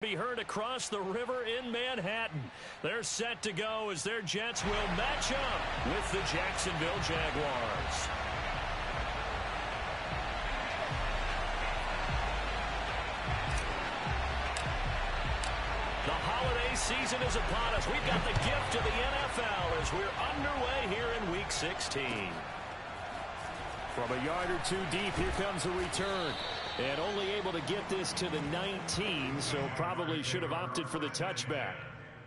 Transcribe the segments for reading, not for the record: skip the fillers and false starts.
Be heard across the river in Manhattan. They're set to go as their Jets will match up with the Jacksonville Jaguars. The holiday season is upon us. We've got the gift of the NFL as we're underway here in Week 16. From a yard or two deep, here comes a return. And only able to get this to the 19, so probably should have opted for the touchback.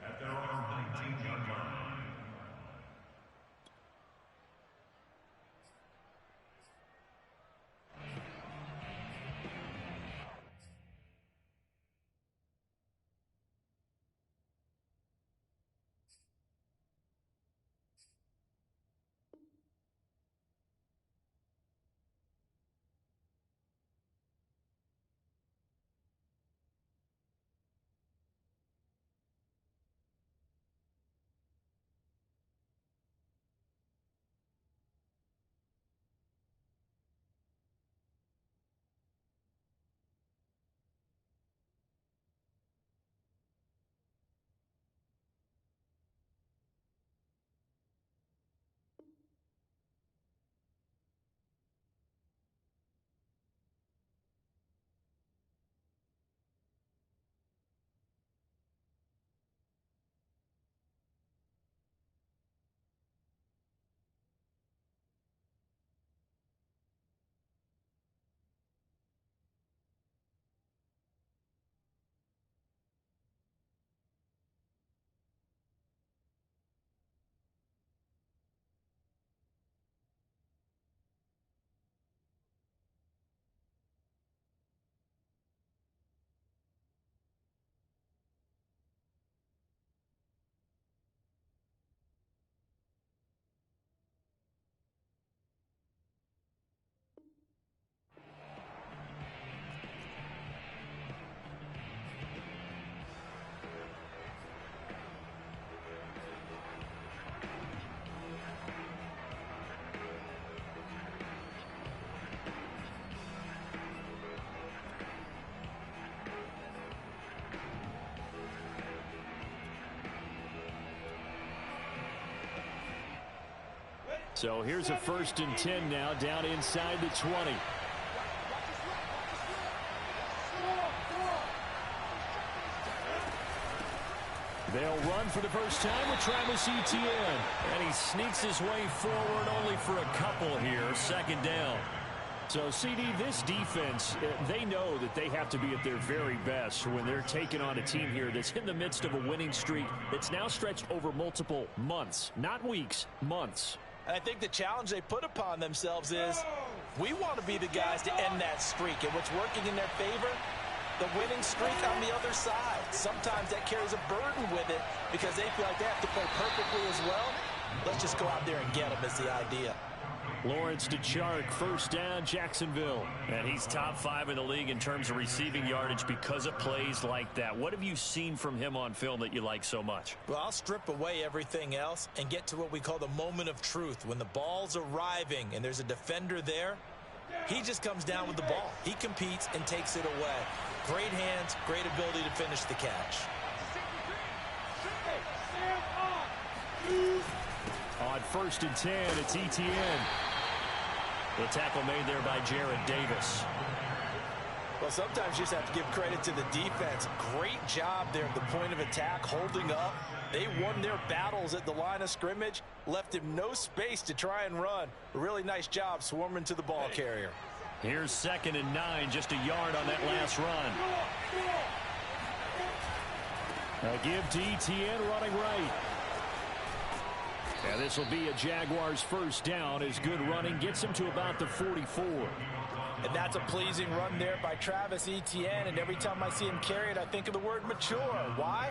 At their own 19-yard line. So here's a 1st and 10 now, down inside the 20. They'll run for the first time with Travis Etienne. And he sneaks his way forward only for a couple here. 2nd down. So, CD, this defense, they know that they have to be at their very best when they're taking on a team here that's in the midst of a winning streak that's now stretched over multiple months, not weeks, months. And I think the challenge they put upon themselves is we want to be the guys to end that streak. And what's working in their favor, the winning streak on the other side. Sometimes that carries a burden with it because they feel like they have to play perfectly as well. Let's just go out there and get them is the idea. Lawrence to Chark, 1st down, Jacksonville. And he's top 5 in the league in terms of receiving yardage because of plays like that. What have you seen from him on film that you like so much? Well, I'll strip away everything else and get to what we call the moment of truth. When the ball's arriving and there's a defender there, he just comes down with the ball. He competes and takes it away. Great hands, great ability to finish the catch. On 1st and 10, it's Etienne. The tackle made there by Jared Davis. Well, sometimes you just have to give credit to the defense. Great job there at the point of attack, holding up. They won their battles at the line of scrimmage, left him no space to try and run. A really nice job swarming to the ball carrier. Here's 2nd and 9, just a yard on that last run. A give to Etienne running right. And this will be a Jaguars 1st down as good running gets him to about the 44. And that's a pleasing run there by Travis Etienne. And every time I see him carry it, I think of the word mature. Why?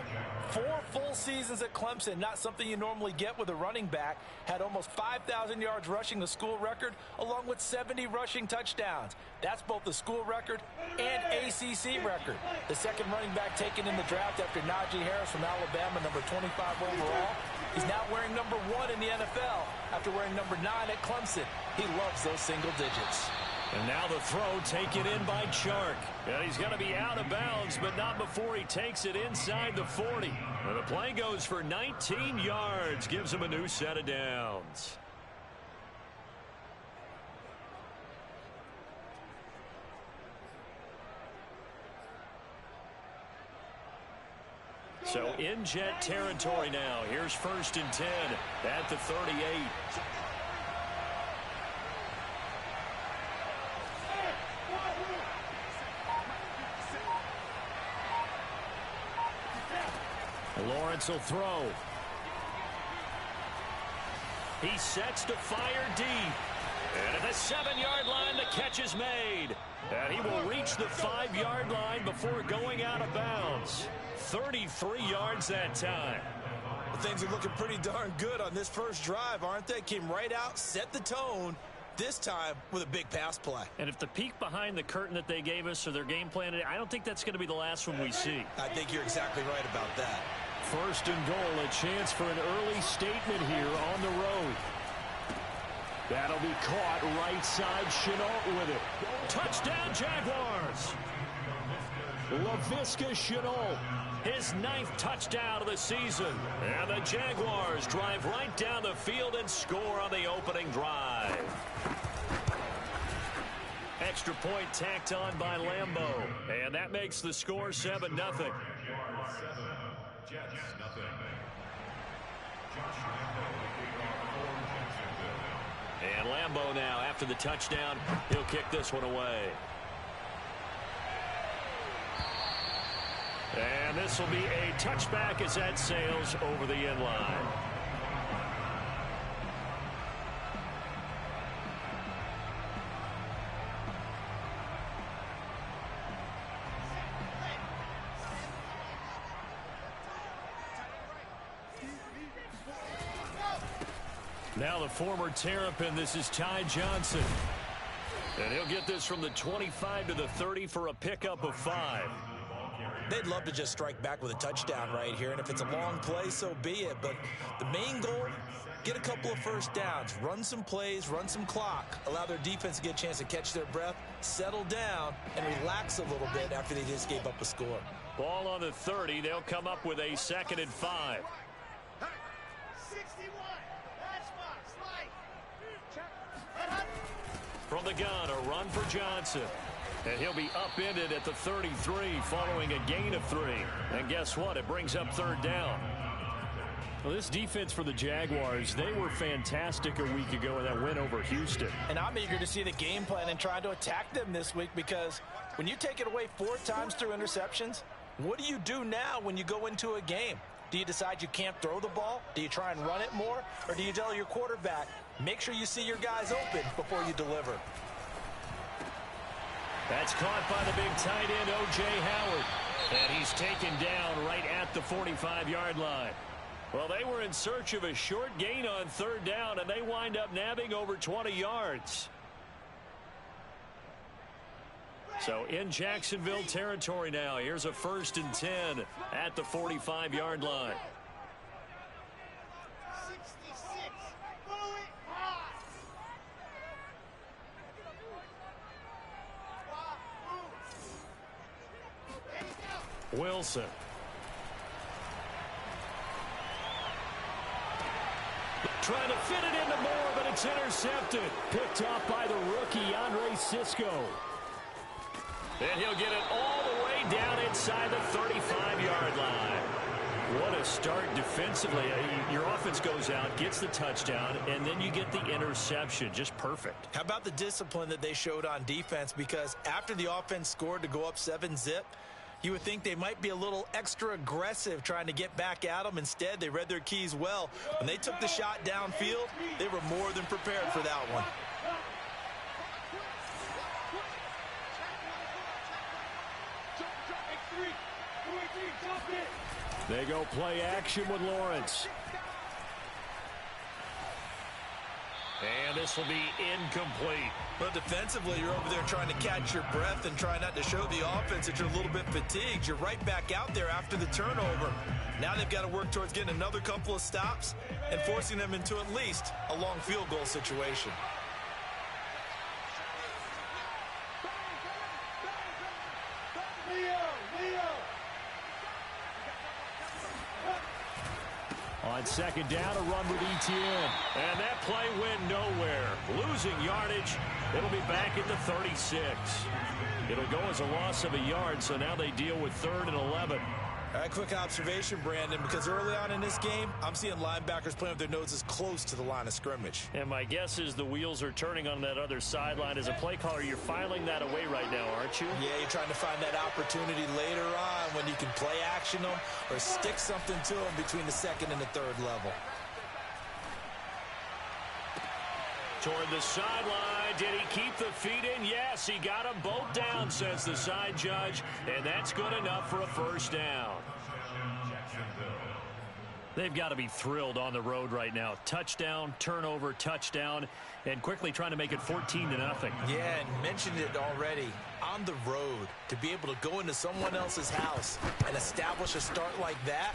4 full seasons at Clemson, not something you normally get with a running back. Had almost 5,000 yards rushing, the school record, along with 70 rushing touchdowns. That's both the school record and ACC record. The 2nd running back taken in the draft after Najee Harris from Alabama, number 25 overall. He's now wearing number 1 in the NFL after wearing number 9 at Clemson. He loves those single digits. And now the throw taken in by Chark. And he's going to be out of bounds, but not before he takes it inside the 40. And the play goes for 19 yards, gives him a new set of downs. So in Jet territory now. Here's 1st and 10 at the 38. Lawrence will throw. He sets to fire deep. And at the 7-yard line, the catch is made. And he will reach the 5-yard line before going out of bounds. 33 yards that time. Well, things are looking pretty darn good on this first drive, aren't they? Came right out, set the tone, this time with a big pass play. And if the peek behind the curtain that they gave us or their game plan, I don't think that's going to be the last one we see. I think you're exactly right about that. 1st and goal, a chance for an early statement here on the road. That'll be caught right side. Chenault with it. Touchdown, Jaguars. Laviska Chenault. His 9th touchdown of the season. And the Jaguars drive right down the field and score on the opening drive. Extra point tacked on by Lambeau. And that makes the score 7-0. And Lambeau now, after the touchdown, he'll kick this one away. And this will be a touchback as that sails over the end line. Now the former Terrapin, this is Ty Johnson. And he'll get this from the 25 to the 30 for a pickup of 5. They'd love to just strike back with a touchdown right here, and if it's a long play, so be it. But the main goal, get a couple of first downs, run some plays, run some clock, allow their defense to get a chance to catch their breath, settle down, and relax a little bit after they just gave up a score. Ball on the 30. They'll come up with a 2nd and 5. From the gun, a run for Johnson. And he'll be upended at the 33 following a gain of 3. And guess what? It brings up 3rd down. Well, this defense for the Jaguars, they were fantastic a week ago in that win over Houston. And I'm eager to see the game plan and try to attack them this week, because when you take it away 4 times through interceptions, what do you do now when you go into a game? Do you decide you can't throw the ball? Do you try and run it more? Or do you tell your quarterback, make sure you see your guys open before you deliver? That's caught by the big tight end, O.J. Howard. And he's taken down right at the 45-yard line. Well, they were in search of a short gain on 3rd down, and they wind up nabbing over 20 yards. So in Jacksonville territory now. Here's a 1st and 10 at the 45-yard line. Wilson. Trying to fit it into Moore, but it's intercepted. Picked off by the rookie, Andre Cisco. And he'll get it all the way down inside the 35-yard line. What a start defensively. Your offense goes out, gets the touchdown, and then you get the interception. Just perfect. How about the discipline that they showed on defense? Because after the offense scored to go up 7-zip, you would think they might be a little extra aggressive trying to get back at them. Instead, they read their keys well. When they took the shot downfield, they were more than prepared for that one. They go play action with Lawrence. And this will be incomplete. But defensively, you're over there trying to catch your breath and try not to show the offense that you're a little bit fatigued. You're right back out there after the turnover. Now they've got to work towards getting another couple of stops and forcing them into at least a long field goal situation. On second down, a run with Etienne. And that play went nowhere. Losing yardage. It'll be back at the 36. It'll go as a loss of a yard, so now they deal with 3rd and 11. A quick observation, Brandon, because early on in this game, I'm seeing linebackers playing with their noses close to the line of scrimmage. And my guess is the wheels are turning on that other sideline. As a play caller, you're filing that away right now, aren't you? Yeah, you're trying to find that opportunity later on when you can play action them or stick something to them between the 2nd and the 3rd level. Toward the sideline. Did he keep the feet in? Yes, he got them both down, says the side judge. And that's good enough for a first down. They've got to be thrilled on the road right now. Touchdown, turnover, touchdown, and quickly trying to make it 14-0. Yeah, and mentioned it already. On the road, to be able to go into someone else's house and establish a start like that,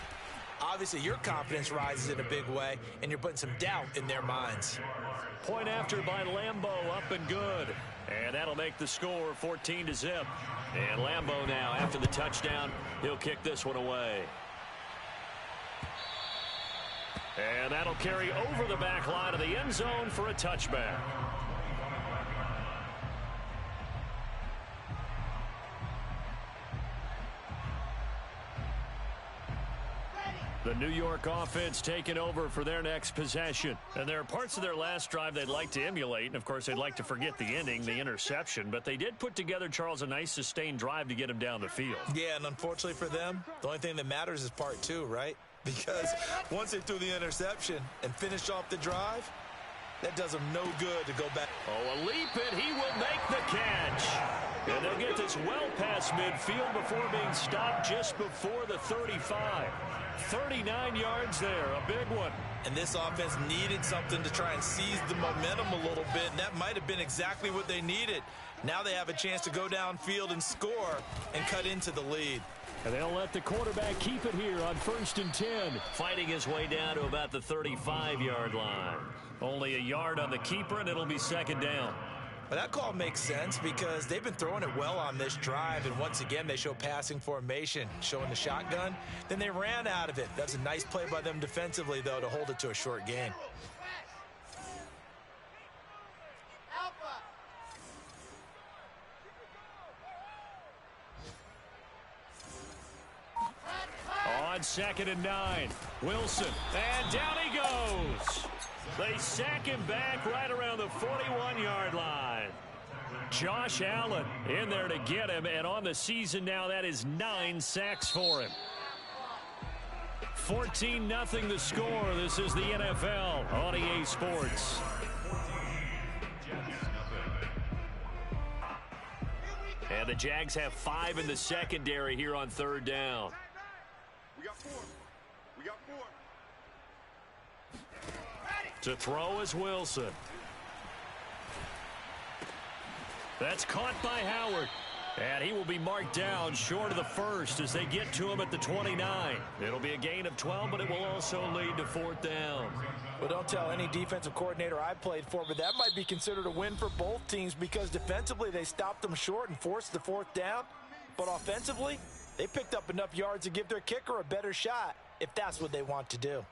obviously your confidence rises in a big way, and you're putting some doubt in their minds. Point after by Lambeau, up and good. And that'll make the score 14-0. And Lambeau now, after the touchdown, he'll kick this one away. And that'll carry over the back line of the end zone for a touchback. The New York offense taking over for their next possession. And there are parts of their last drive they'd like to emulate. And, of course, they'd like to forget the ending, the interception. But they did put together, Charles, a nice sustained drive to get him down the field. Yeah, and unfortunately for them, the only thing that matters is part 2, right? Because once they threw the interception and finished off the drive, that does them no good to go back. Oh, a leap, and he will make the catch. And they'll get this well past midfield before being stopped just before the 35. 39 yards there, a big one. And this offense needed something to try and seize the momentum a little bit, and that might have been exactly what they needed. Now they have a chance to go downfield and score and cut into the lead. And they'll let the quarterback keep it here on 1st and 10. Fighting his way down to about the 35-yard line. Only a yard on the keeper, and it'll be 2nd down. But that call makes sense because they've been throwing it well on this drive, and once again they show passing formation, showing the shotgun. Then they ran out of it. That's a nice play by them defensively, though, to hold it to a short gain. On 2nd and 9, Wilson, and down he goes. They sack him back right around the 41-yard line. Josh Allen in there to get him, and on the season now, that is 9 sacks for him. 14-0 the score. This is the NFL on EA Sports. And the Jags have 5 in the secondary here on 3rd down. We got 4. We got 4. To throw is Wilson. That's caught by Howard. And he will be marked down short of the 1st as they get to him at the 29. It'll be a gain of 12, but it will also lead to 4th down. Well, don't tell any defensive coordinator I played for, but that might be considered a win for both teams because defensively they stopped them short and forced the 4th down. But offensively, they picked up enough yards to give their kicker a better shot if that's what they want to do.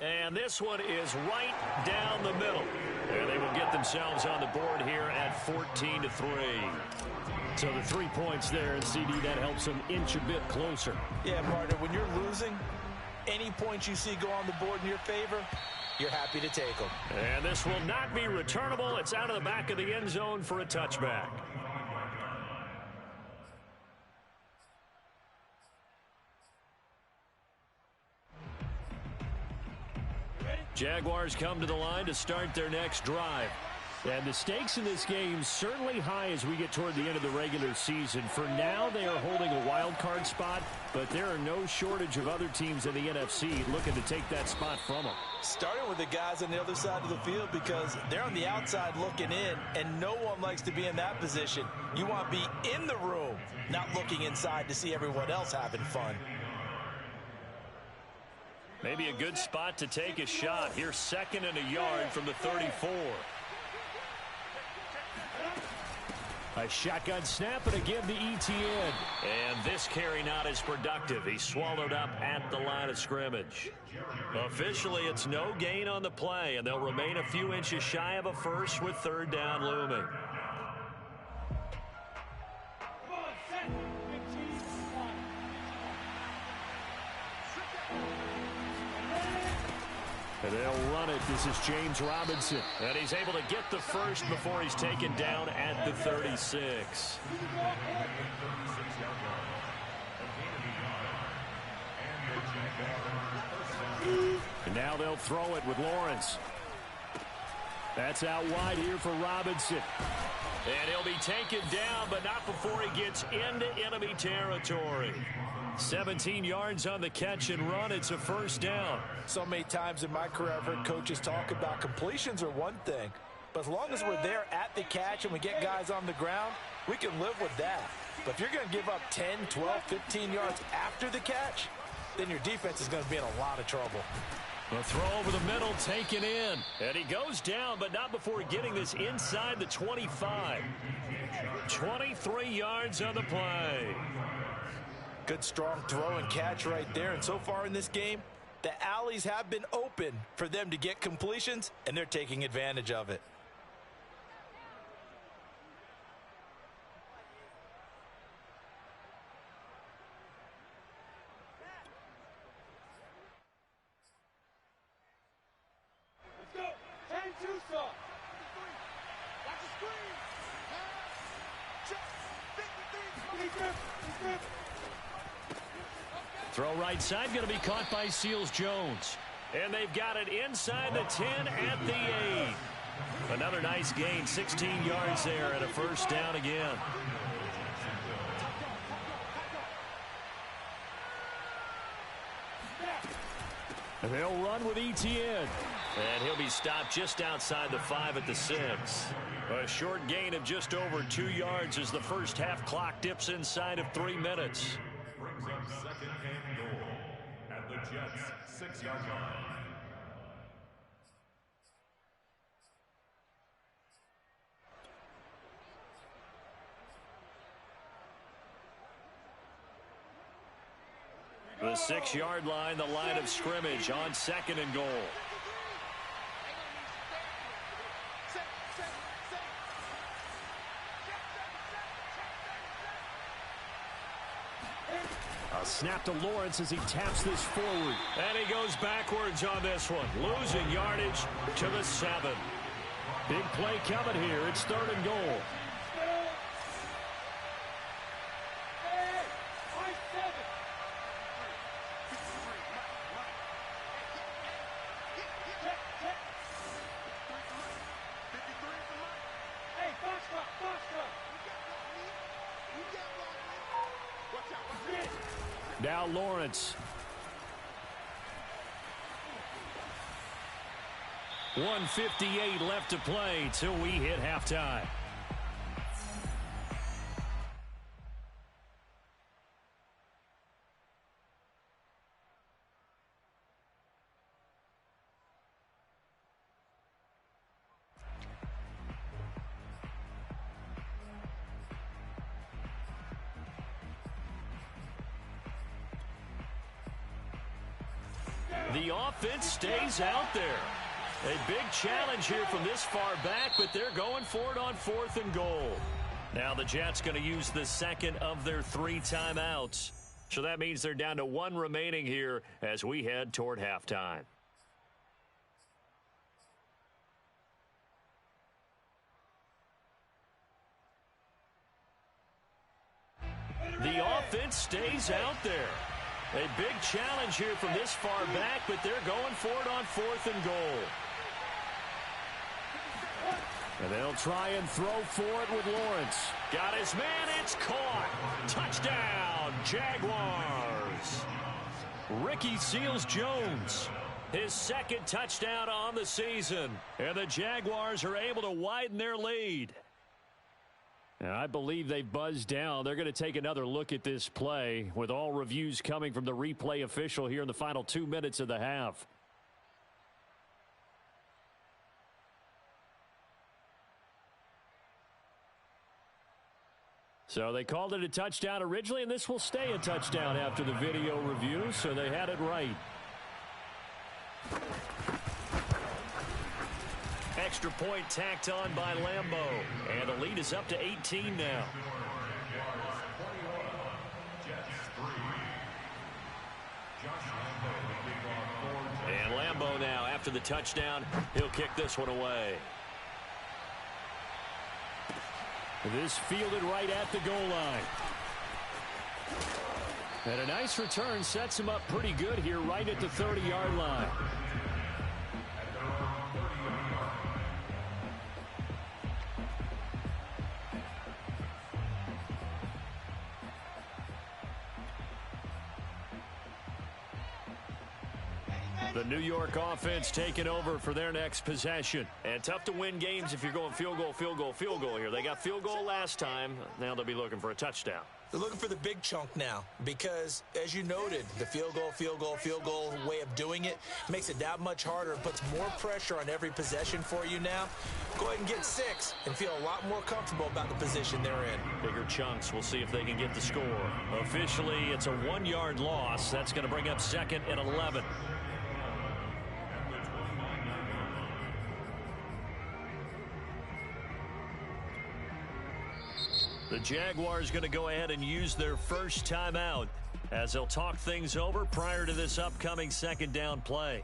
And this one is right down the middle. And they will get themselves on the board here at 14-3. So the 3 points there, and CD, that helps them inch a bit closer. Yeah, partner, when you're losing, any points you see go on the board in your favor, you're happy to take them. And this will not be returnable. It's out of the back of the end zone for a touchback. Jaguars come to the line to start their next drive. And the stakes in this game certainly high as we get toward the end of the regular season. For now, they are holding a wild card spot, but there are no shortage of other teams in the NFC looking to take that spot from them. Starting with the guys on the other side of the field because they're on the outside looking in, and no one likes to be in that position. You want to be in the room, not looking inside to see everyone else having fun. Maybe a good spot to take a shot. Here's 2nd and a yard from the 34. A shotgun snap, and again to Etienne. And this carry not as productive. He's swallowed up at the line of scrimmage. Officially, it's no gain on the play, and they'll remain a few inches shy of a first with 3rd down looming. And they'll run it. This is James Robinson. And he's able to get the first before he's taken down at the 36. And now they'll throw it with Lawrence. That's out wide here for Robinson. And he'll be taken down, but not before he gets into enemy territory. 17 yards on the catch and run. It's a 1st down. So many times in my career, I've heard coaches talk about completions are one thing, but as long as we're there at the catch and we get guys on the ground, we can live with that. But if you're going to give up 10, 12, 15 yards after the catch, then your defense is going to be in a lot of trouble. A throw over the middle taken in. And he goes down, but not before getting this inside the 25. 23 yards on the play. Good strong throw and catch right there. And so far in this game, the alleys have been open for them to get completions, and they're taking advantage of it. Throw right side, going to be caught by Seals-Jones. And they've got it inside the 10 at the 8. Another nice gain, 16 yards there and a 1st down again. And they'll run with Etienne. And he'll be stopped just outside the 5 at the 6. A short gain of just over 2 yards as the first half clock dips inside of 3 minutes. Brings up 2nd and goal at the Jets' 6-yard line. The 6-yard line, the line of scrimmage on 2nd and goal. A snap to Lawrence as he taps this forward. And he goes backwards on this one, losing yardage to the 7. Big play coming here. It's 3rd and goal. Now Lawrence. 1:58 left to play till we hit halftime. The offense stays out there. A big challenge here from this far back, but they're going for it on 4th and goal. Now the Jets going to use the 2nd of their 3 timeouts. So that means they're down to 1 remaining here as we head toward halftime. The offense stays out there. A big challenge here from this far back, but they're going for it on 4th and goal. And they'll try and throw for it with Lawrence. Got his man, it's caught. Touchdown, Jaguars. Ricky Seals-Jones, his 2nd touchdown on the season. And the Jaguars are able to widen their lead. And I believe they buzzed down. They're going to take another look at this play with all reviews coming from the replay official here in the final 2 minutes of the half. So they called it a touchdown originally, and this will stay a touchdown after the video review, so they had it right. Extra point tacked on by Lambeau, and the lead is up to 18 now. And Lambeau now, after the touchdown, he'll kick this one away. This fielded right at the goal line. And a nice return sets him up pretty good here right at the 30-yard line. The New York offense taking over for their next possession. And tough to win games if you're going field goal, field goal, field goal here. They got field goal last time. Now they'll be looking for a touchdown. They're looking for the big chunk now because, as you noted, the field goal way of doing it makes it that much harder and puts more pressure on every possession for you now. Go ahead and get 6 and feel a lot more comfortable about the position they're in. Bigger chunks. We'll see if they can get the score. Officially, it's a 1-yard loss. That's going to bring up 2nd and 11. The Jaguars going to go ahead and use their first timeout as they'll talk things over prior to this upcoming 2nd down play.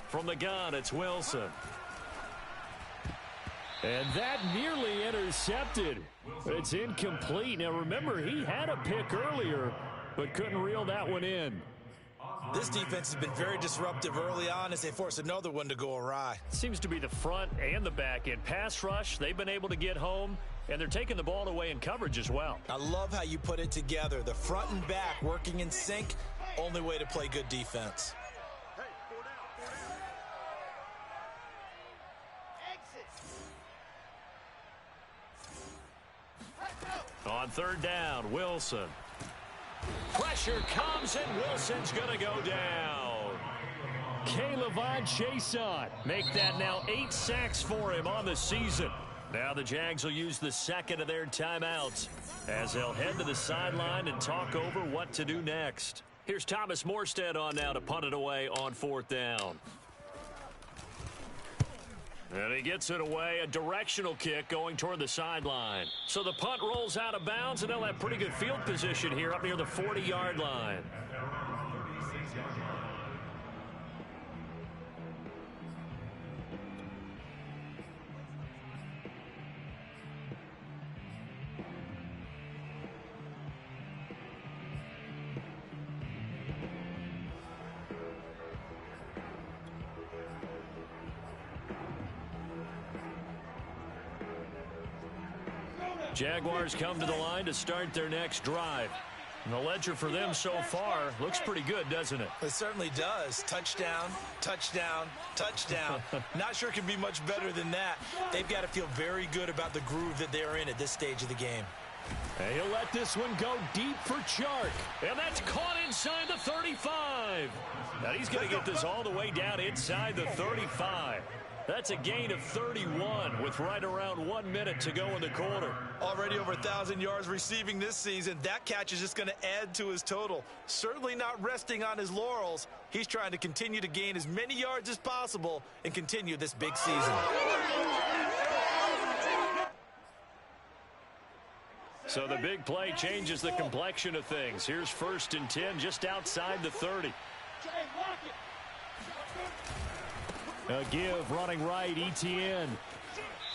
From the gun, it's Wilson. And that nearly intercepted. It's incomplete. Now, remember, he had a pick earlier, but couldn't reel that one in. This defense has been very disruptive early on as they force another one to go awry. Seems to be the front and the back end. Pass rush, they've been able to get home, and they're taking the ball away in coverage as well. I love how you put it together. The front and back working in sync, only way to play good defense. On 3rd down, Wilson. Pressure comes, and Wilson's going to go down. K'Lavon Chaisson. Make that now 8 sacks for him on the season. Now the Jags will use the 2nd of their timeouts as they'll head to the sideline and talk over what to do next. Here's Thomas Morstead on now to punt it away on 4th down. And he gets it away, a directional kick going toward the sideline. So the punt rolls out of bounds, and they'll have pretty good field position here up near the 40-yard line. Jaguars come to the line to start their next drive. And the ledger for them so far looks pretty good, doesn't it? It certainly does. Touchdown, touchdown, touchdown. Not sure it can be much better than that. They've got to feel very good about the groove that they're in at this stage of the game. And he'll let this one go deep for Chark. And that's caught inside the 35. Now he's going to get this all the way down inside the 35. That's a gain of 31 with right around 1 minute to go in the quarter. Already over 1,000 yards receiving this season. That catch is just going to add to his total. Certainly not resting on his laurels. He's trying to continue to gain as many yards as possible and continue this big season. So the big play changes the complexion of things. Here's 1st and 10 just outside the 30. A give running right, Etienne.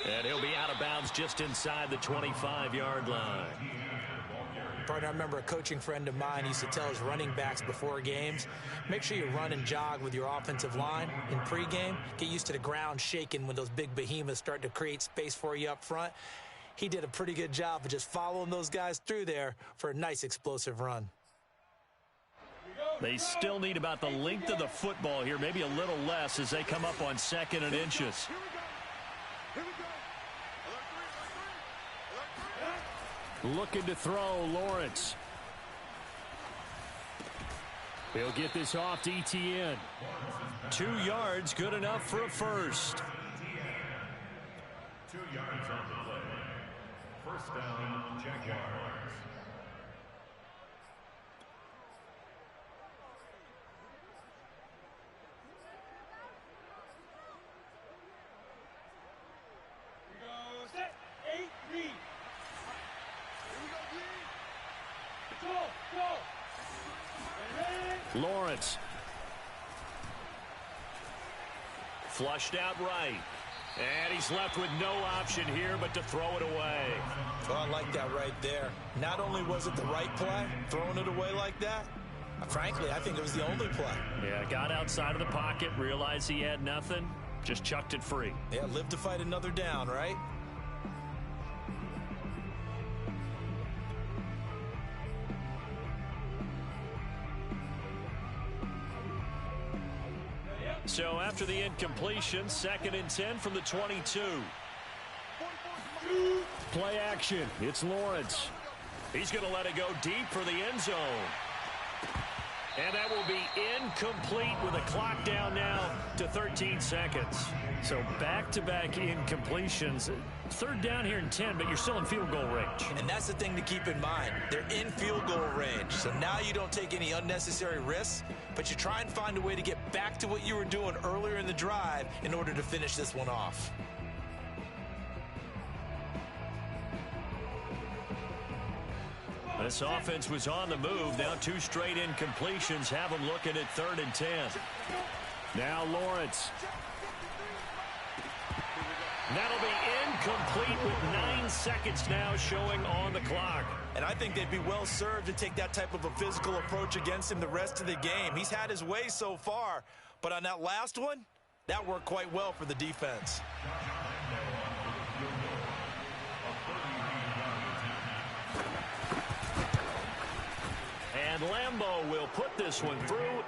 And he'll be out of bounds just inside the 25-yard line. Partner, I remember a coaching friend of mine used to tell his running backs before games, make sure you run and jog with your offensive line in pregame. Get used to the ground shaking when those big behemoths start to create space for you up front. He did a pretty good job of just following those guys through there for a nice explosive run. They still need about the length of the football here, maybe a little less as they come up on 2nd and inches. Looking to throw, Lawrence. He'll get this off to ETN. 2 yards, good enough for a first. 2 yards on the play. First down, Jaguars. Lawrence. Flushed out right. And he's left with no option here but to throw it away. Oh, I like that right there. Not only was it the right play, throwing it away like that, frankly, I think it was the only play. Yeah, got outside of the pocket, realized he had nothing, just chucked it free. Yeah, live to fight another down, right? So after the incompletion, 2nd and 10 from the 22. Play action. It's Lawrence. He's going to let it go deep for the end zone. And that will be incomplete with a clock down now to 13 seconds. So back-to-back incompletions. 3rd down here and 10, but you're still in field goal range. And that's the thing to keep in mind. They're in field goal range. So now you don't take any unnecessary risks, but you try and find a way to get back to what you were doing earlier in the drive in order to finish this one off. This offense was on the move. Now 2 straight incompletions have them looking at 3rd and 10. Now Lawrence. That'll be incomplete with 9 seconds now showing on the clock. And I think they'd be well served to take that type of a physical approach against him the rest of the game. He's had his way so far, but on that last one, that worked quite well for the defense. And Lambeau will put this one through,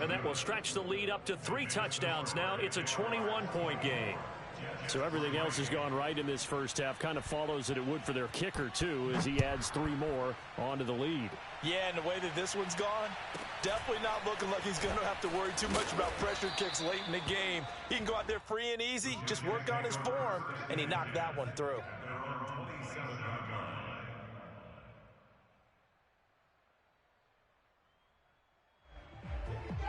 and that will stretch the lead up to 3 touchdowns now. It's a 21-point game. So everything else has gone right in this first half. Kind of follows that it would for their kicker, too, as he adds 3 more onto the lead. Yeah, and the way that this one's gone, definitely not looking like he's going to have to worry too much about pressure kicks late in the game. He can go out there free and easy, just work on his form, and he knocked that one through.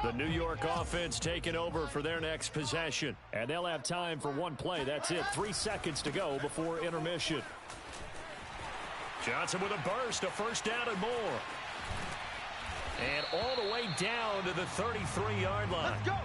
The New York offense taking over for their next possession. And they'll have time for 1 play. That's it. 3 seconds to go before intermission. Johnson with a burst, a first down and more. And all the way down to the 33-yard line. Let's go.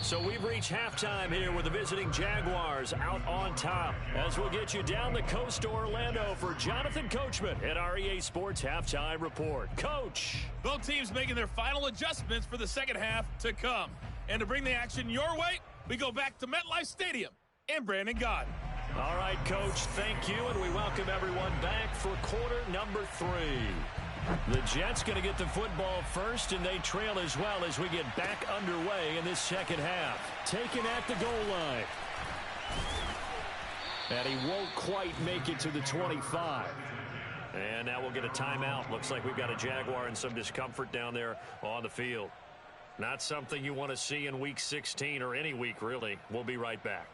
So we've reached halftime here with the visiting Jaguars out on top. As we'll get you down the coast to Orlando for Jonathan Coachman at our EA Sports Halftime Report. Coach. Both teams making their final adjustments for the second half to come. And to bring the action your way, we go back to MetLife Stadium and Brandon Gaudin. All right, Coach, thank you, and we welcome everyone back for quarter number 3. The Jets going to get the football first, and they trail as well as we get back underway in this second half. Taken at the goal line. And he won't quite make it to the 25. And now we'll get a timeout. Looks like we've got a Jaguar in some discomfort down there on the field. Not something you want to see in Week 16 or any week, really. We'll be right back.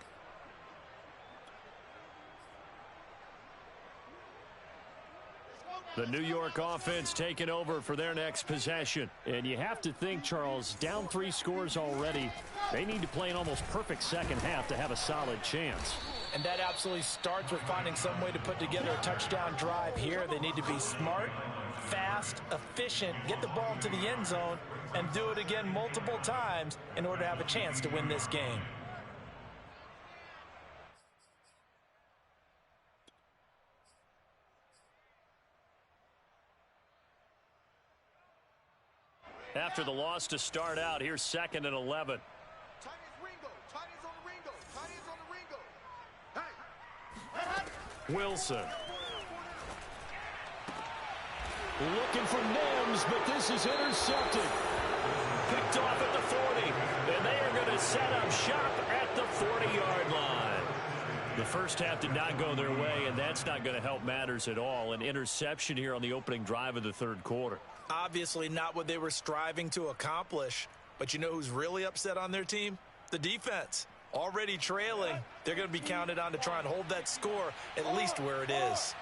The New York offense taking over for their next possession. And you have to think, Charles, down 3 scores already. They need to play an almost perfect second half to have a solid chance. And that absolutely starts with finding some way to put together a touchdown drive here. They need to be smart, fast, efficient, get the ball to the end zone, and do it again multiple times in order to have a chance to win this game. After the loss to start out, here's 2nd and 11. Tight ends Ringo. Tight ends on the Ringo. Tight ends on the Ringo. Hey. Wilson. Looking for Mims, but this is intercepted. Picked off at the 40, and they are going to set up shop at the 40-yard line. The first half did not go their way, and that's not going to help matters at all. An interception here on the opening drive of the third quarter. Obviously not what they were striving to accomplish. But you know who's really upset on their team? The defense. Already trailing. They're going to be counted on to try and hold that score at least where it is.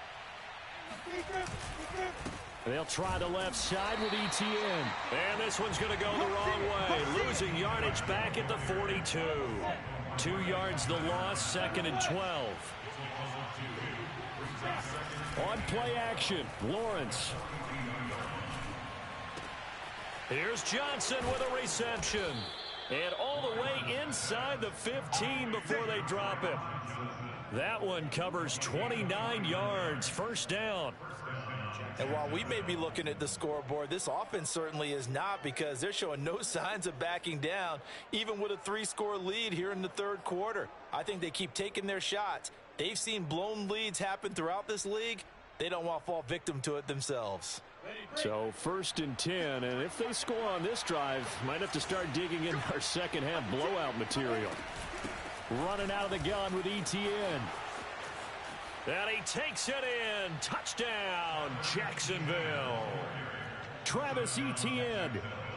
They'll try the left side with ETN. And this one's going to go the wrong way. Losing yardage back at the 42. 2 yards the loss, 2nd and 12. On play action, Lawrence. Here's Johnson with a reception. And all the way inside the 15 before they drop it. That one covers 29 yards, first down. And while we may be looking at the scoreboard, this offense certainly is not, because they're showing no signs of backing down, even with a 3-score lead here in the third quarter. I think they keep taking their shots. They've seen blown leads happen throughout this league. They don't want to fall victim to it themselves. So 1st and 10, and if they score on this drive, might have to start digging in our second half blowout material. Running out of the gun with ETN. And he takes it in. Touchdown, Jacksonville. Travis Etienne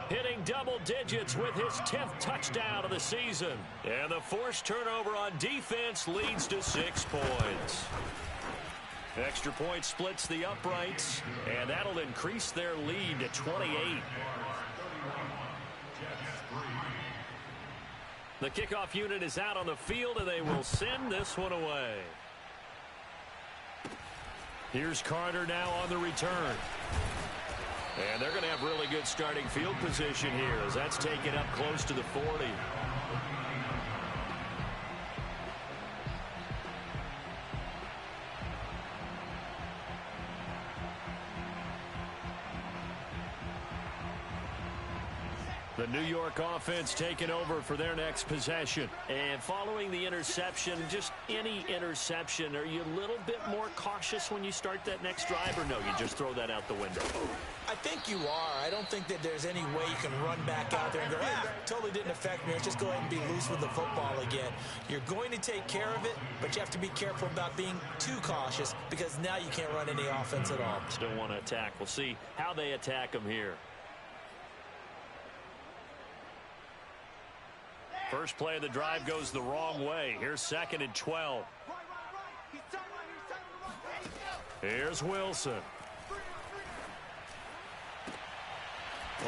hitting double digits with his 10th touchdown of the season. And the forced turnover on defense leads to 6 points. Extra point splits the uprights, and that'll increase their lead to 28. The kickoff unit is out on the field, and they will send this one away. Here's Carter now on the return. And they're going to have really good starting field position here as that's taken up close to the 40. The New York offense taking over for their next possession. And following the interception, just any interception, are you a little bit more cautious when you start that next drive, or no, you just throw that out the window? I think you are. I don't think that there's any way you can run back out there and go, totally didn't affect me. Let's just go ahead and be loose with the football again. You're going to take care of it, but you have to be careful about being too cautious, because now you can't run any offense at all. Still want to attack. We'll see how they attack them here. First play of the drive goes the wrong way. Here's 2nd and 12. Here's Wilson.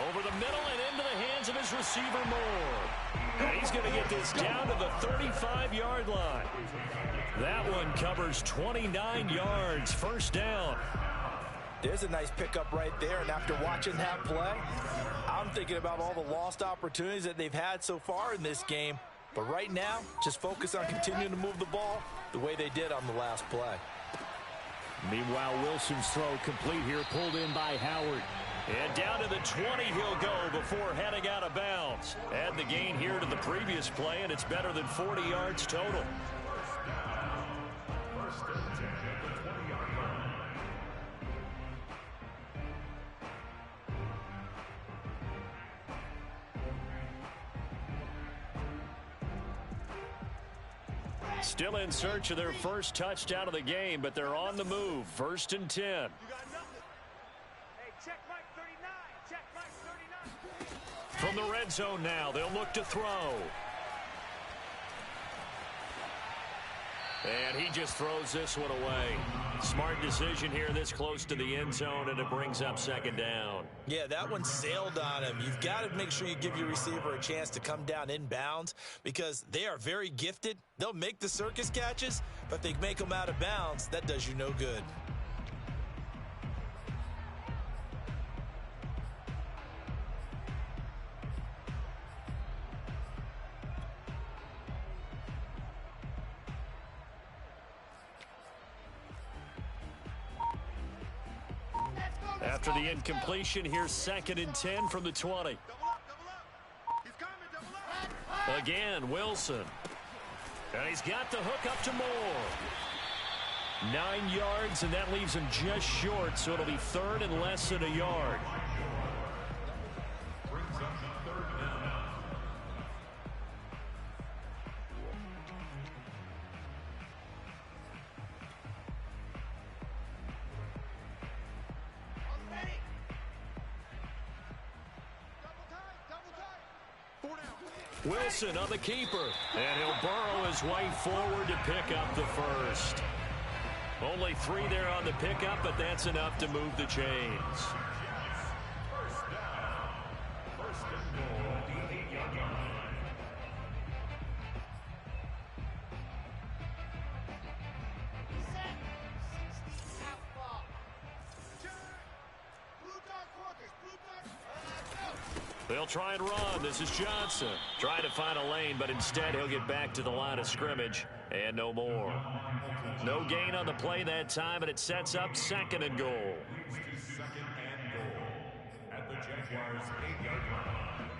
Over the middle and into the hands of his receiver, Moore. And he's going to get this down to the 35-yard line. That one covers 29 yards. First down. There's a nice pickup right there, and after watching that play, I'm thinking about all the lost opportunities that they've had so far in this game. But right now, just focus on continuing to move the ball the way they did on the last play. Meanwhile, Wilson's throw complete here, pulled in by Howard. And down to the 20 he'll go before heading out of bounds. Add the gain here to the previous play, and it's better than 40 yards total. Still in search of their first touchdown of the game, but they're on the move. 1st and 10. You got nothing. Hey, check Mike 39. Check Mike 39. From the red zone now, they'll look to throw. And he just throws this one away. Smart decision here this close to the end zone, and it brings up 2nd down. Yeah, that one sailed on him. You've got to make sure you give your receiver a chance to come down inbounds, because they are very gifted. They'll make the circus catches, but if they make them out of bounds, that does you no good. After the incompletion, here's 2nd and 10 from the 20. He's coming, double up. Again, Wilson. And he's got the hook up to Moore. 9 yards, and that leaves him just short, so it'll be 3rd and less than a yard. Brings up 3rd down. Wilson on the keeper, and he'll burrow his way forward to pick up the first. Only 3 there on the pickup, but that's enough to move the chains. First down. First and goal at the 8-yard line. They'll try and run. This is Johnson trying to find a lane, but instead he'll get back to the line of scrimmage and no more. No gain on the play that time, and it sets up 2nd and goal. Leads to 2nd and goal at the Jaguars' 8-yard line.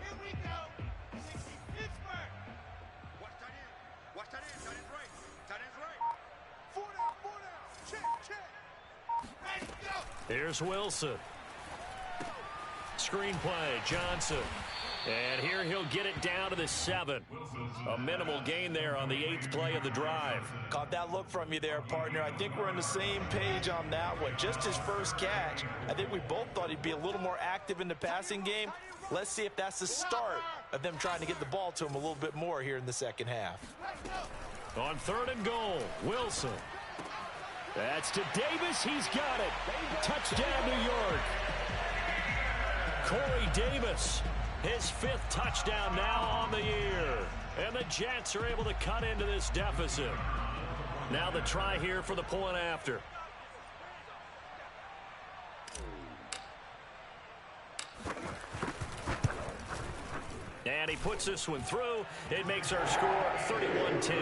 Here we go. 60 Pittsburgh. Watch tight end. Watch tight end. Tight end's right. Tight end's right. 4 down, 4 down. Check. Ready, go. Here's Wilson. Screenplay, Johnson. And here he'll get it down to the 7. A minimal gain there on the 8th play of the drive. Caught that look from you there, partner. I think we're on the same page on that one. Just his first catch. I think we both thought he'd be a little more active in the passing game. Let's see if that's the start of them trying to get the ball to him a little bit more here in the second half. On 3rd and goal, Wilson. That's to Davis. He's got it. Touchdown, New York. Corey Davis, his 5th touchdown now on the year. And the Jets are able to cut into this deficit. Now the try here for the point after. And he puts this one through. It makes our score 31-10.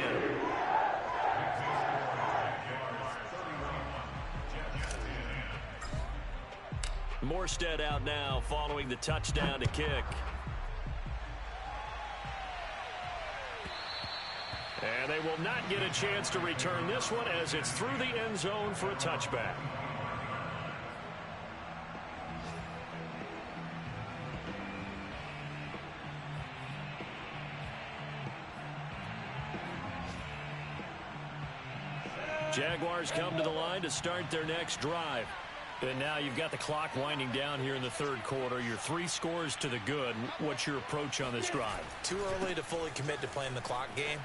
Morstead out now following the touchdown to kick. And they will not get a chance to return this one as it's through the end zone for a touchback. Jaguars come to the line to start their next drive. And now you've got the clock winding down here in the 3rd quarter. You're 3 scores to the good. What's your approach on this drive? Too early to fully commit to playing the clock game.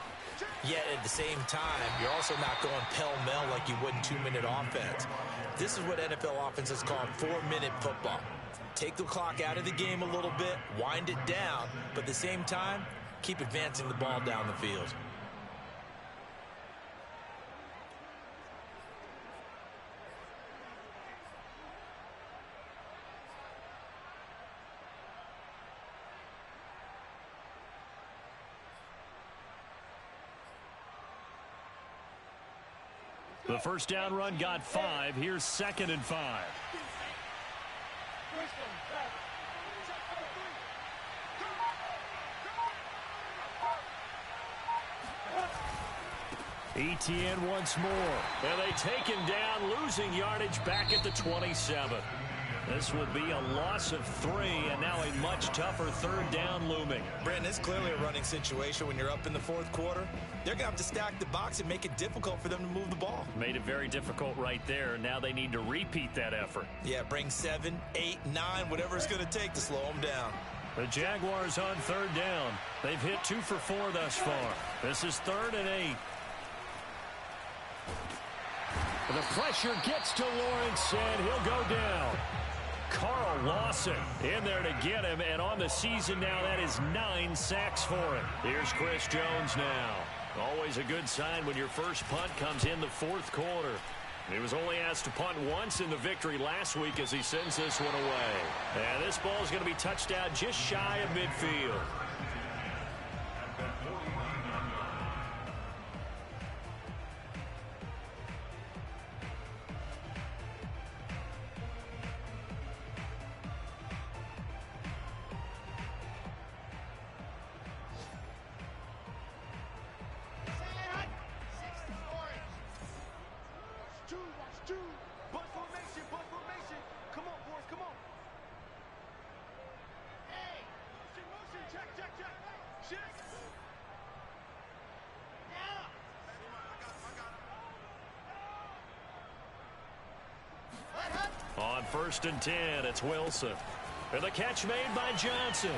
Yet at the same time, you're also not going pell-mell like you would in 2-minute offense. This is what NFL offenses call 4-minute football. Take the clock out of the game a little bit, wind it down, but at the same time, keep advancing the ball down the field. The first down run got 5. Here's 2nd and 5. Etienne once more. And they take him down, losing yardage back at the 27. This will be a loss of 3, and now a much tougher 3rd down looming. Brandon, it's clearly a running situation when you're up in the 4th quarter. They're going to have to stack the box and make it difficult for them to move the ball. Made it very difficult right there. Now they need to repeat that effort. Yeah, bring 7, 8, 9, whatever it's going to take to slow them down. The Jaguars on 3rd down. They've hit 2 for 4 thus far. This is 3rd and 8. The pressure gets to Lawrence, and he'll go down. Carl Lawson in there to get him, and on the season now, that is 9 sacks for him. Here's Chris Jones now. Always a good sign when your first punt comes in the 4th quarter. He was only asked to punt once in the victory last week as he sends this one away. And this ball is going to be touched out just shy of midfield. On 1st and 10, it's Wilson. And the catch made by Johnson.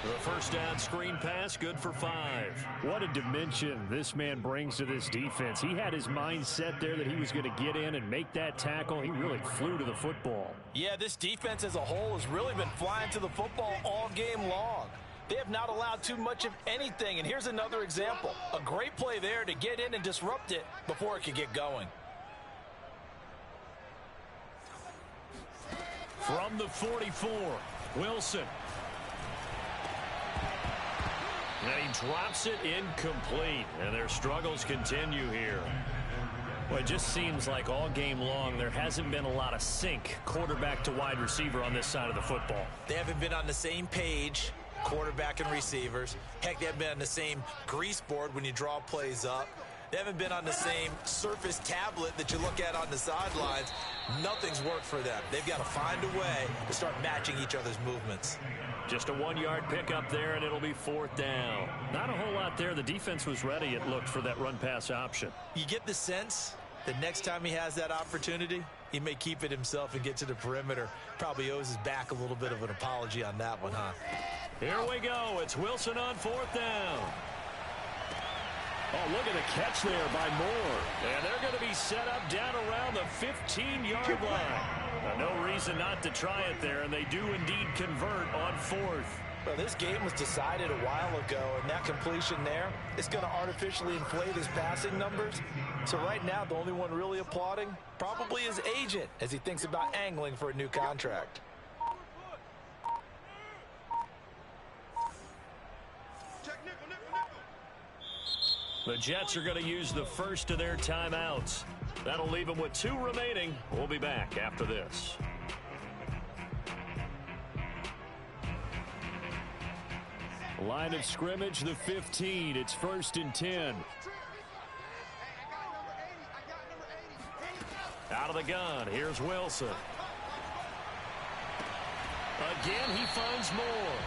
The first down screen pass, good for 5. What a dimension this man brings to this defense. He had his mind set there that he was going to get in and make that tackle. He really flew to the football. Yeah, this defense as a whole has really been flying to the football all game long. They have not allowed too much of anything, and here's another example. A great play there to get in and disrupt it before it could get going. From the 44, Wilson. And he drops it incomplete, and their struggles continue here. Well, it just seems like all game long there hasn't been a lot of sync quarterback to wide receiver on this side of the football. They haven't been on the same page, quarterback and receivers. Heck, they haven't been on the same grease board when you draw plays up. They haven't been on the same surface tablet that you look at on the sidelines. Nothing's worked for them. They've got to find a way to start matching each other's movements. Just a 1-yard pickup there, and it'll be 4th down. Not a whole lot there. The defense was ready, it looked, for that run-pass option. You get the sense that next time he has that opportunity, he may keep it himself and get to the perimeter. Probably owes his back a little bit of an apology on that one, huh? Here we go. It's Wilson on 4th down. Oh, look at the catch there by Moore. And they're going to be set up down around the 15-yard line. No reason not to try it there, and they do indeed convert on 4th. Well, this game was decided a while ago, and that completion there is going to artificially inflate his passing numbers. So right now, the only one really applauding probably his agent as he thinks about angling for a new contract. The Jets are going to use the first of their timeouts. That'll leave them with 2 remaining. We'll be back after this. Line of scrimmage, the 15. It's 1st and 10. Out of the gun, here's Wilson. Again, he finds Moore.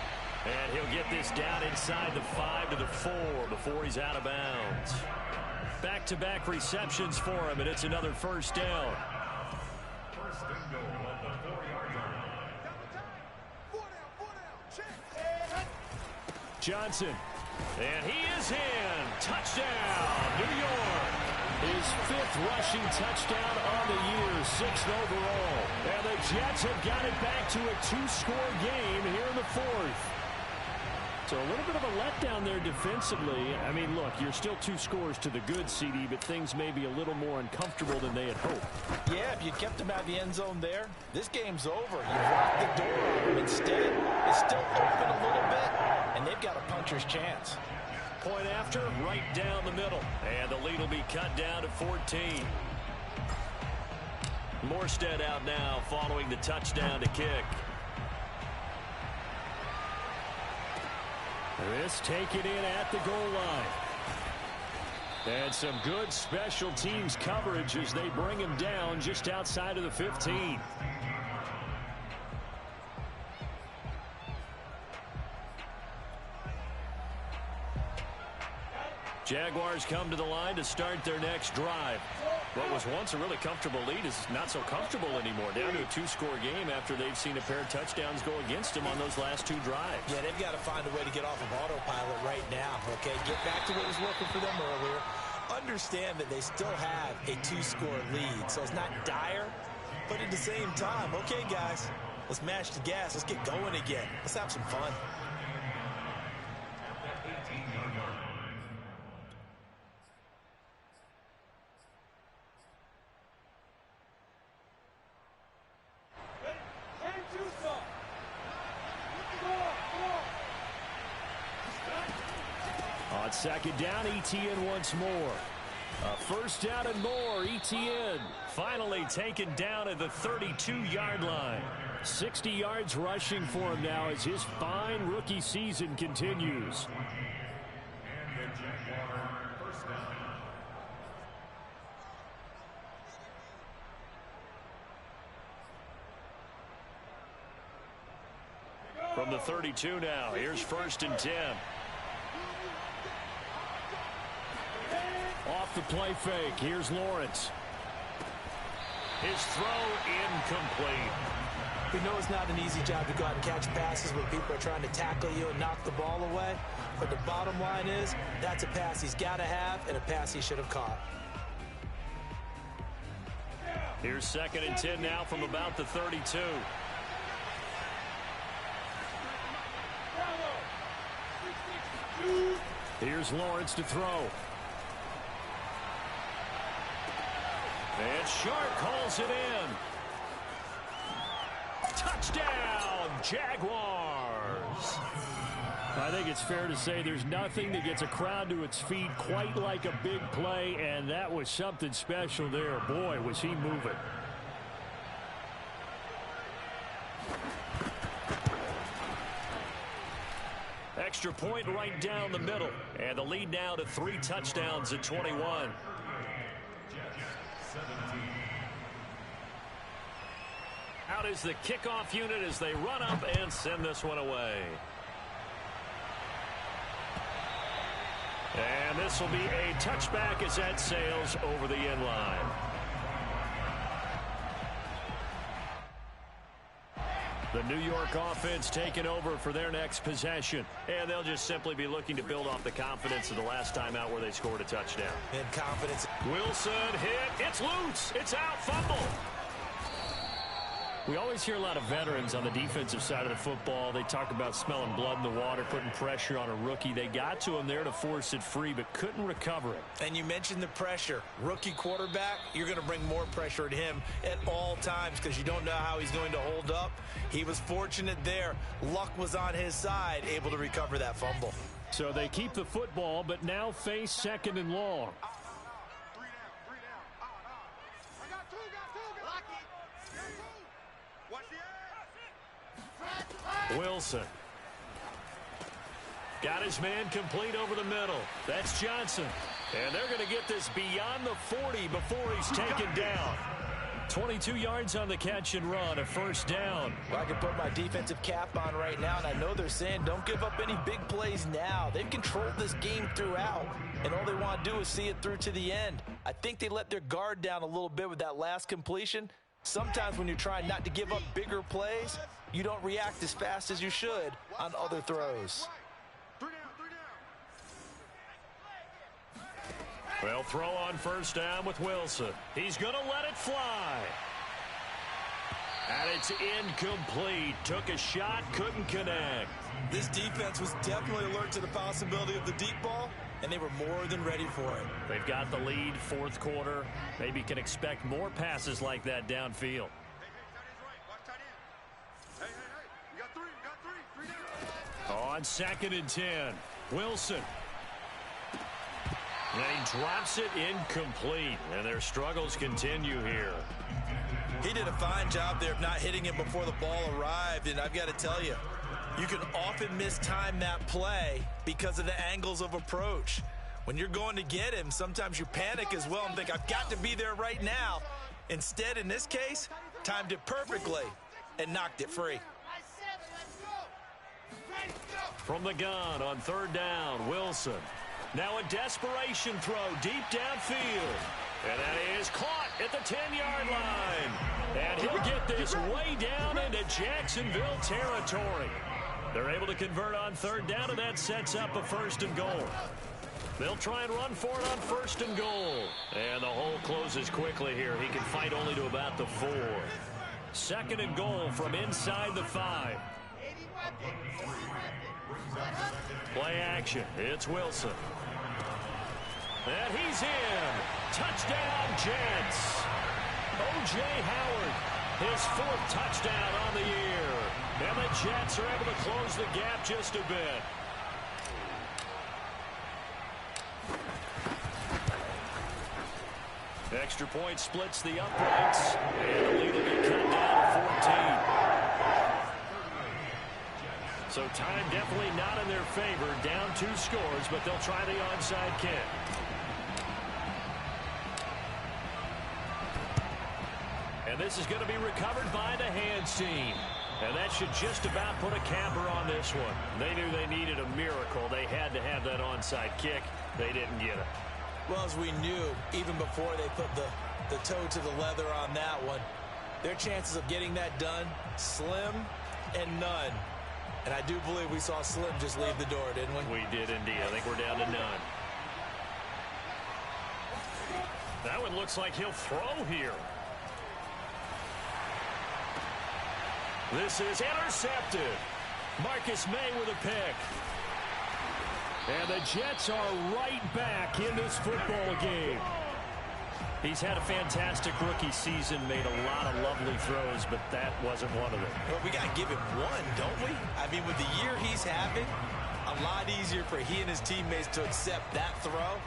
And he'll get this down inside the 5 to the 4 before he's out of bounds. Back-to-back receptions for him, and it's another 1st down. First and goal at the 4-yard line. Johnson. And he is in. Touchdown, New York. His 5th rushing touchdown on the year, 6th overall. And the Jets have got it back to a 2-score game here in the 4th. So a little bit of a letdown there defensively. I mean, look, you're still 2 scores to the good, CD, but things may be a little more uncomfortable than they had hoped. Yeah, if you kept him out of the end zone there, this game's over. You've locked the door on him. Instead, it's still open a little bit, and they've got a puncher's chance. Point after, right down the middle. And the lead will be cut down to 14. Morstead out now following the touchdown to kick. This taken in at the goal line. And some good special teams coverage as they bring him down just outside of the 15. Jaguars come to the line to start their next drive. What was once a really comfortable lead is not so comfortable anymore. Down to a 2-score game after they've seen a pair of touchdowns go against them on those last 2 drives. Yeah, they've got to find a way to get off of autopilot right now, okay? Get back to what was working for them earlier. Understand that they still have a 2-score lead, so it's not dire, but at the same time, okay, guys, let's mash the gas. Let's get going again. Let's have some fun. On second down, ETN once more. A first down and more. ETN finally taken down at the 32-yard line. 60 yards rushing for him now as his fine rookie season continues. And the Jaguar first down. From the 32 now, here's 1st and 10. Off the play fake, here's Lawrence. His throw incomplete. We know it's not an easy job to go out and catch passes when people are trying to tackle you and knock the ball away. But the bottom line is, that's a pass he's got to have and a pass he should have caught. Here's 2nd and 10 now from about the 32. Here's Lawrence to throw. And Sharp calls it in. Touchdown, Jaguars. I think it's fair to say there's nothing that gets a crowd to its feet quite like a big play, and that was something special there. Boy, was he moving. Extra point right down the middle, and the lead now to 3 touchdowns at 21. Out is the kickoff unit as they run up and send this one away. And this will be a touchback as that sails over the end line. The New York offense taking over for their next possession. And they'll just simply be looking to build off the confidence of the last time out where they scored a touchdown. And confidence. Wilson hit. It's loose. It's out. Fumble. We always hear a lot of veterans on the defensive side of the football. They talk about smelling blood in the water, putting pressure on a rookie. They got to him there to force it free, but couldn't recover it. And you mentioned the pressure. Rookie quarterback, you're going to bring more pressure at him at all times because you don't know how he's going to hold up. He was fortunate there. Luck was on his side, able to recover that fumble. So they keep the football, but now face 2nd and long. Wilson. Got his man complete over the middle. That's Johnson. And they're going to get this beyond the 40 before he's taken down. 22 yards on the catch and run, a first down. Well, I can put my defensive cap on right now, and I know they're saying don't give up any big plays now. They've controlled this game throughout, and all they want to do is see it through to the end. I think they let their guard down a little bit with that last completion. Sometimes when you're trying not to give up bigger plays, you don't react as fast as you should on other throws. Well, throw on first down with Wilson. He's going to let it fly. And it's incomplete. Took a shot, couldn't connect. This defense was definitely alert to the possibility of the deep ball, and they were more than ready for it. They've got the lead, 4th quarter. Maybe can expect more passes like that downfield. On 2nd and 10, Wilson. And he drops it incomplete, and their struggles continue here. He did a fine job there of not hitting it before the ball arrived, and I've got to tell you, you can often mistime that play because of the angles of approach. When you're going to get him, sometimes you panic as well and think, I've got to be there right now. Instead, in this case, timed it perfectly and knocked it free. From the gun on 3rd down, Wilson. Now a desperation throw deep downfield. And that is caught at the 10-yard line. And he'll get this way down into Jacksonville territory. They're able to convert on 3rd down, and that sets up a 1st and goal. They'll try and run for it on 1st and goal. And the hole closes quickly here. He can fight only to about the 4. 2nd and goal from inside the 5. Play action. It's Wilson. And he's in. Touchdown, Jets. O.J. Howard, his 4th touchdown on the year. And the Jets are able to close the gap just a bit. Extra point splits the uprights, and the lead will get cut down to 14. So time definitely not in their favor. Down 2 scores, but they'll try the onside kick. And this is going to be recovered by the hands team. And that should just about put a capper on this one. They knew they needed a miracle. They had to have that onside kick. They didn't get it. Well, as we knew, even before they put the toe to the leather on that one, their chances of getting that done, slim and none. And I do believe we saw Slim just leave the door, didn't we? We did indeed. I think we're down to none. That one looks like he'll throw here. This is intercepted. Marcus May with a pick. And the Jets are right back in this football game. He's had a fantastic rookie season, made a lot of lovely throws, but that wasn't one of them. Well, we got to give him one, don't we? I mean, with the year he's having, a lot easier for he and his teammates to accept that throw,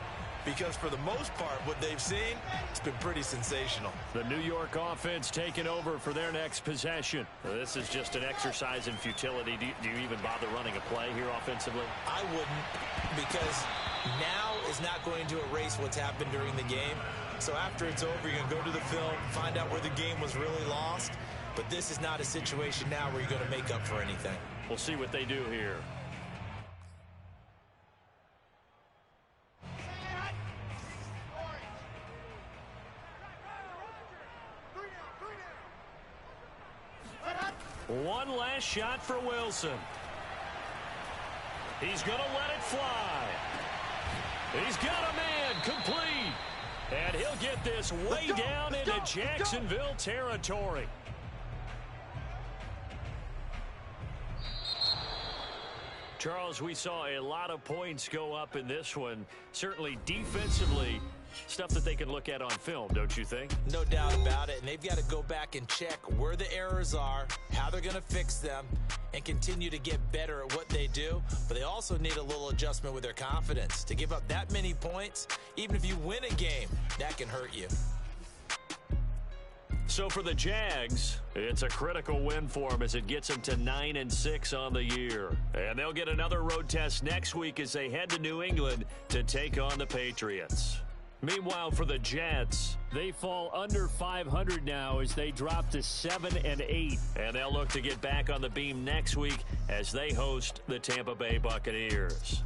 because for the most part, what they've seen, it's been pretty sensational. The New York offense taking over for their next possession. This is just an exercise in futility. Do you even bother running a play here offensively? I wouldn't, because now is not going to erase what's happened during the game. So after it's over, you're going to go to the film, find out where the game was really lost. But this is not a situation now where you're going to make up for anything. We'll see what they do here. One last shot for Wilson. He's going to let it fly. He's got a man complete. And he'll get this way down into Jacksonville territory. Charles, we saw a lot of points go up in this one. Certainly defensively, stuff that they can look at on film, don't you think? No doubt about it. And they've got to go back and check where the errors are, how they're going to fix them, and continue to get better at what they do. But they also need a little adjustment with their confidence. To give up that many points, even if you win a game, that can hurt you. So for the Jags, it's a critical win for them as it gets them to 9-6 on the year. And they'll get another road test next week as they head to New England to take on the Patriots. Meanwhile, for the Jets, They fall under 500 now as they drop to 7-8. And they'll look to get back on the beam next week as they host the Tampa Bay Buccaneers.